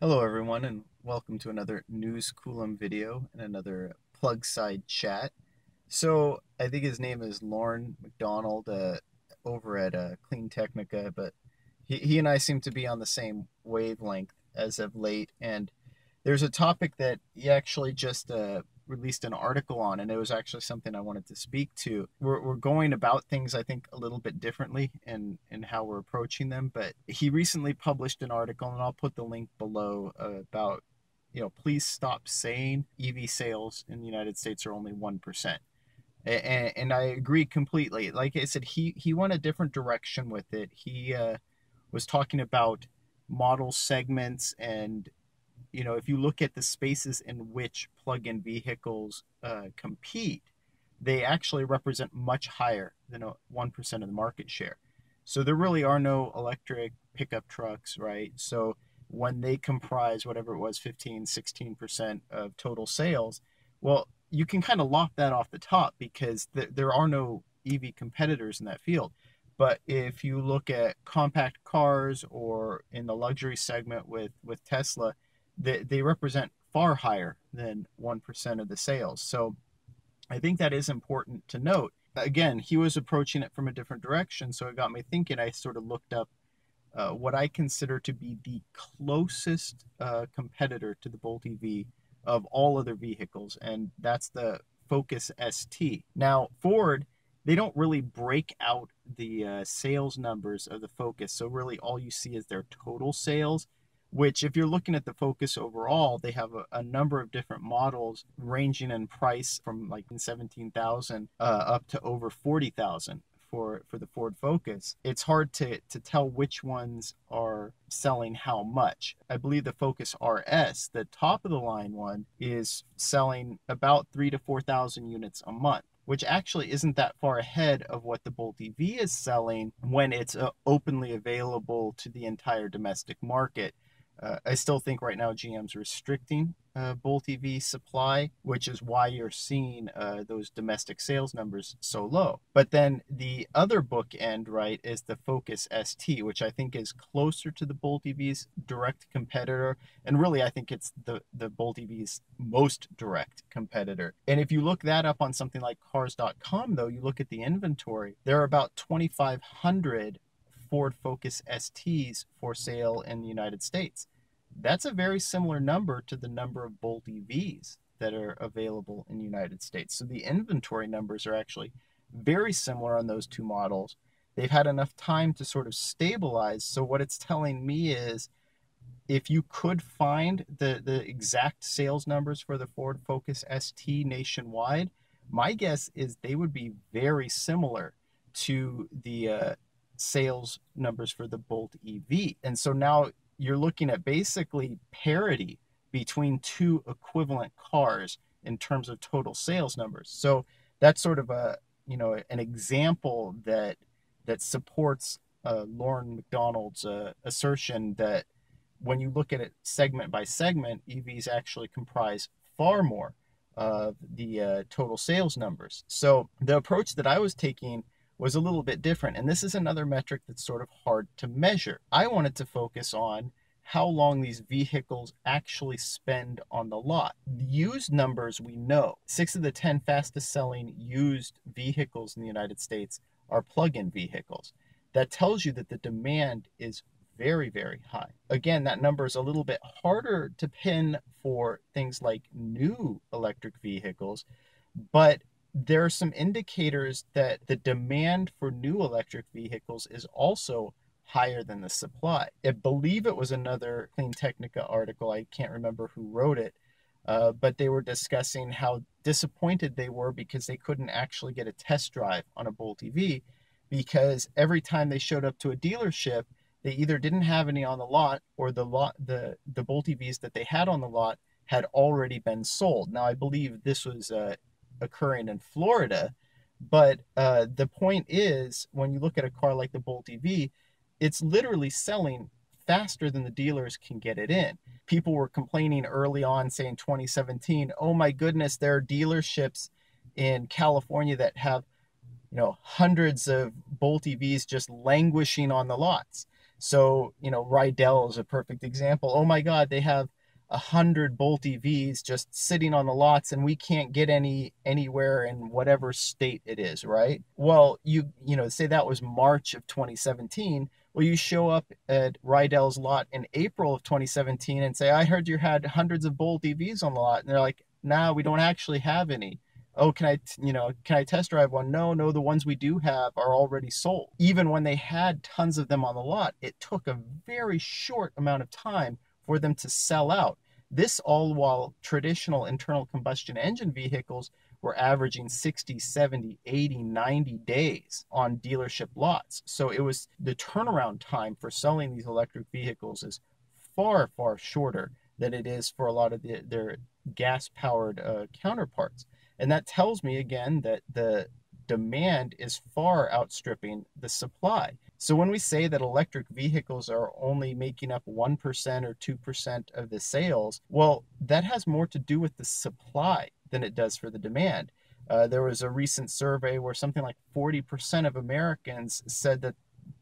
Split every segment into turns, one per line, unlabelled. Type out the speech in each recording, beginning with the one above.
Hello everyone and welcome to another News Coolum video and another plug side chat. So I think his name is Lauren McDonald over at Clean Technica, but he and I seem to be on the same wavelength as of late. And there's a topic that he actually just released an article on, and it was actually something I wanted to speak to. We're going about things, I think, a little bit differently in how we're approaching them. But he recently published an article, and I'll put the link below about, please stop saying EV sales in the United States are only 1%. And I agree completely. Like I said, he went a different direction with it. He was talking about model segments and if you look at the spaces in which plug-in vehicles compete, they actually represent much higher than 1% of the market share. So there really are no electric pickup trucks, right? So when they comprise whatever it was, 15, 16% of total sales, well, you can kind of lock that off the top because there are no EV competitors in that field. But if you look at compact cars or in the luxury segment with Tesla, they represent far higher than 1% of the sales. So I think that is important to note. Again, he was approaching it from a different direction. So it got me thinking. I sort of looked up what I consider to be the closest competitor to the Bolt EV of all other vehicles, and that's the Focus ST. Now, Ford, they don't really break out the sales numbers of the Focus, so really all you see is their total sales, which if you're looking at the Focus overall, they have a number of different models ranging in price from like 17,000 up to over 40,000 for the Ford Focus. It's hard to tell which ones are selling how much. I believe the Focus RS, the top of the line one, is selling about 3 to 4,000 units a month, which actually isn't that far ahead of what the Bolt EV is selling when it's openly available to the entire domestic market. I still think right now GM's restricting Bolt EV supply, which is why you're seeing those domestic sales numbers so low. But then the other bookend, right, is the Focus ST, which I think is closer to the Bolt EV's direct competitor. And really, I think it's the Bolt EV's most direct competitor. And if you look that up on something like cars.com, though, you look at the inventory, there are about 2,500 Ford Focus STs for sale in the United States. That's a very similar number to the number of Bolt EVs that are available in the United States. So the inventory numbers are actually very similar on those two models. They've had enough time to sort of stabilize. So what it's telling me is if you could find the exact sales numbers for the Ford Focus ST nationwide, my guess is they would be very similar to the sales numbers for the Bolt EV. And so now you're looking at basically parity between two equivalent cars in terms of total sales numbers. So that's sort of an example that supports Lauren McDonald's assertion that when you look at it segment by segment, EVs actually comprise far more of the total sales numbers. So the approach that I was taking was a little bit different. And this is another metric that's sort of hard to measure. I wanted to focus on how long these vehicles actually spend on the lot. The used numbers we know. 6 of the 10 fastest selling used vehicles in the United States are plug-in vehicles. That tells you that the demand is very, very high. Again, that number is a little bit harder to pin for things like new electric vehicles, but there are some indicators that the demand for new electric vehicles is also higher than the supply. I believe it was another Clean Technica article. I can't remember who wrote it, but they were discussing how disappointed they were because they couldn't actually get a test drive on a Bolt EV because every time they showed up to a dealership, they either didn't have any on the lot or the Bolt EVs that they had on the lot had already been sold. Now, I believe this was occurring in Florida, but the point is, when you look at a car like the Bolt EV, it's literally selling faster than the dealers can get it in. People were complaining early on, saying 2017, oh my goodness, there are dealerships in California that have hundreds of Bolt EVs just languishing on the lots. So, Rydell is a perfect example. Oh my God, they have 100 Bolt EVs just sitting on the lots and we can't get anywhere in whatever state it is, right? Well, say that was March of 2017. Well, you show up at Rydell's lot in April of 2017 and say, I heard you had hundreds of Bolt EVs on the lot. And they're like, nah, we don't actually have any. Oh, can I test drive one? No, the ones we do have are already sold. Even when they had tons of them on the lot, it took a very short amount of time for them to sell out. This all while traditional internal combustion engine vehicles were averaging 60, 70, 80, 90 days on dealership lots. So the turnaround time for selling these electric vehicles is far, far shorter than it is for a lot of their gas-powered counterparts. And that tells me again that the demand is far outstripping the supply. So when we say that electric vehicles are only making up 1% or 2% of the sales, well, that has more to do with the supply than it does for the demand. There was a recent survey where something like 40% of Americans said that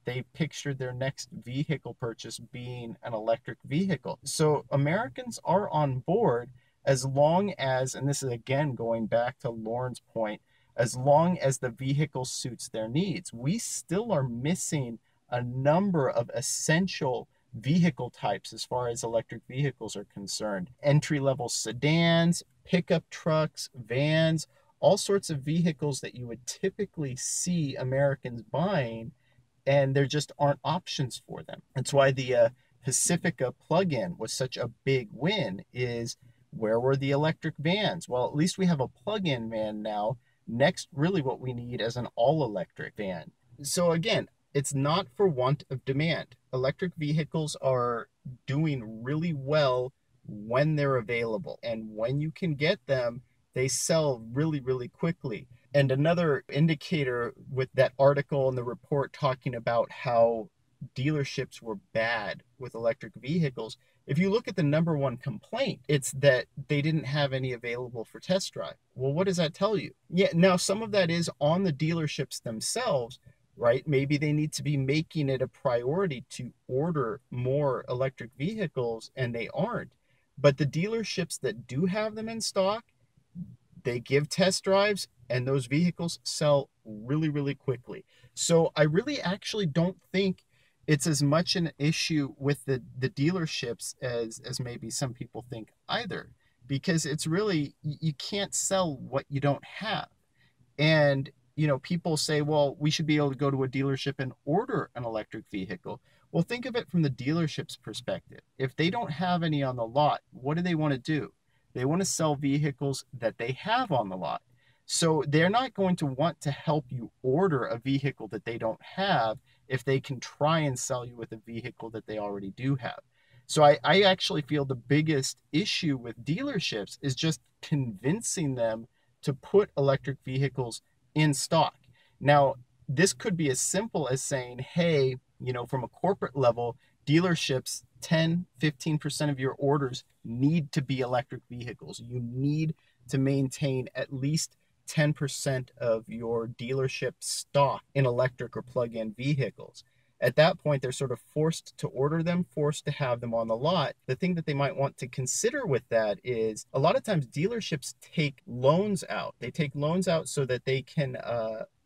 they pictured their next vehicle purchase being an electric vehicle. So Americans are on board as long as, and this is again going back to Lauren's point, as long as the vehicle suits their needs. We still are missing a number of essential vehicle types as far as electric vehicles are concerned. Entry-level sedans, pickup trucks, vans, all sorts of vehicles that you would typically see Americans buying, and there just aren't options for them. That's why the Pacifica plug-in was such a big win. Is where were the electric vans? Well, at least we have a plug-in van now. Next, really what we need is an all-electric van. So again, it's not for want of demand. Electric vehicles are doing really well when they're available. And when you can get them, they sell really, really quickly. And another indicator with that article and the report talking about how dealerships were bad with electric vehicles, if you look at the number one complaint, it's that they didn't have any available for test drive. Well, what does that tell you? Yeah, now some of that is on the dealerships themselves, right? Maybe they need to be making it a priority to order more electric vehicles, and they aren't. But the dealerships that do have them in stock, they give test drives, and those vehicles sell really, really quickly. So I really actually don't think it's as much an issue with the dealerships as maybe some people think either, because it's really, you can't sell what you don't have. And people say, well, we should be able to go to a dealership and order an electric vehicle. Well, think of it from the dealership's perspective. If they don't have any on the lot, what do they want to do? They want to sell vehicles that they have on the lot. So they're not going to want to help you order a vehicle that they don't have if they can try and sell you with a vehicle that they already do have. So I actually feel the biggest issue with dealerships is just convincing them to put electric vehicles in stock. Now, this could be as simple as saying, hey, from a corporate level, dealerships, 10, 15% of your orders need to be electric vehicles. You need to maintain at least 10% of your dealership stock in electric or plug-in vehicles. At that point, they're sort of forced to order them, forced to have them on the lot. The thing that they might want to consider with that is a lot of times dealerships take loans out. They take loans out so that they can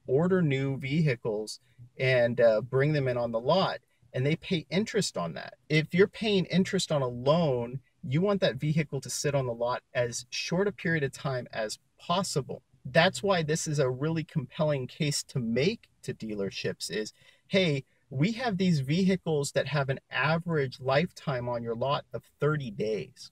order new vehicles and bring them in on the lot, and they pay interest on that. If you're paying interest on a loan, you want that vehicle to sit on the lot as short a period of time as possible. That's why this is a really compelling case to make to dealerships is, hey, we have these vehicles that have an average lifetime on your lot of 30 days.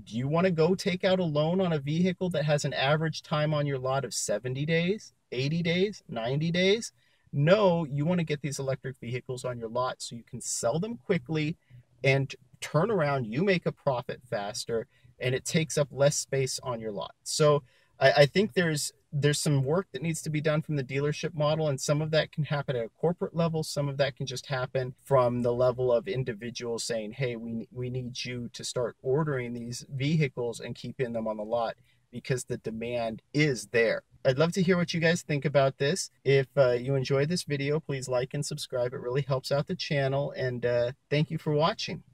Do you want to go take out a loan on a vehicle that has an average time on your lot of 70 days, 80 days, 90 days? No, you want to get these electric vehicles on your lot so you can sell them quickly and turn around, you make a profit faster, and it takes up less space on your lot. So I think there's some work that needs to be done from the dealership model, and some of that can happen at a corporate level. Some of that can just happen from the level of individuals saying, hey, we need you to start ordering these vehicles and keeping them on the lot. because the demand is there. I'd love to hear what you guys think about this. If you enjoyed this video, please like and subscribe. It really helps out the channel, and thank you for watching.